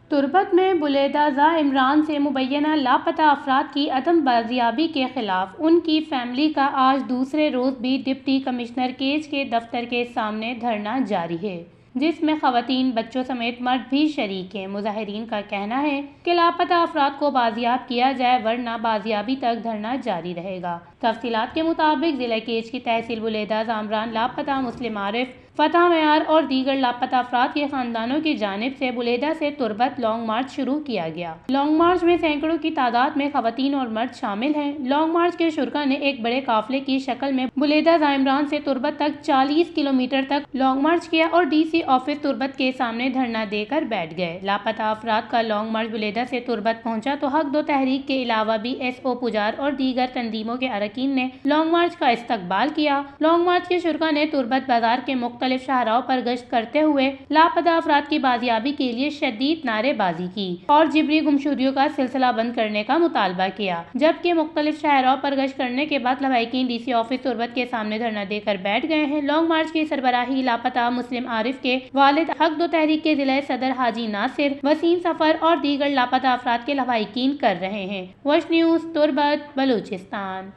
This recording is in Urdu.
تربت میں بلیدہ زا عمران سے مبینہ لاپتہ افراد کی عدم بازیابی کے خلاف ان کی فیملی کا آج دوسرے روز بھی ڈپٹی کمشنر کیج کے دفتر کے سامنے دھرنا جاری ہے، جس میں خواتین، بچوں سمیت مرد بھی شریک ہیں۔ مظاہرین کا کہنا ہے کہ لاپتہ افراد کو بازیاب کیا جائے ورنہ بازیابی تک دھرنا جاری رہے گا۔ تفصیلات کے مطابق ضلع کیج کی تحصیل بلیدہ زا عمران، لاپتہ مسلم عارف، فتح معیار اور دیگر لاپتہ افراد کے خاندانوں کی جانب سے بلیدہ سے تربت لانگ مارچ شروع کیا گیا۔ لانگ مارچ میں سینکڑوں کی تعداد میں خواتین اور مرد شامل ہیں۔ لانگ مارچ کے شرکاء نے ایک بڑے قافلے کی شکل میں بلیدہ زا عمران سے تربت تک 40 کلومیٹر تک لانگ مارچ کیا اور ڈی سی آفس تربت کے سامنے دھرنا دے کر بیٹھ گئے۔ لاپتہ افراد کا لانگ مارچ بلیدہ سے تربت پہنچا تو حق دو تحریک کے علاوہ بھی ایس او پجار اور دیگر تنظیموں کے اراکین نے لانگ مارچ کا استقبال کیا۔ لانگ مارچ کے شرکاء نے تربت بازار کے مختلف شاہراہوں پر گشت کرتے ہوئے لاپتہ افراد کی بازیابی کے لیے شدید نعرے بازی کی اور جبری گمشدگیوں کا سلسلہ بند کرنے کا مطالبہ کیا، جبکہ مختلف شاہراہوں پر گشت کرنے کے بعد لواحقین ڈی سی آفس تربت کے سامنے دھرنا دے کر بیٹھ گئے ہیں۔ لانگ مارچ کی سربراہی لاپتہ مسلم عارف کے والد، حق دو تحریک کے ضلع صدر حاجی ناصر، وسیم سفر اور دیگر لاپتہ افراد کے لواحقین کر رہے ہیں۔ وش نیوز، تربت، بلوچستان۔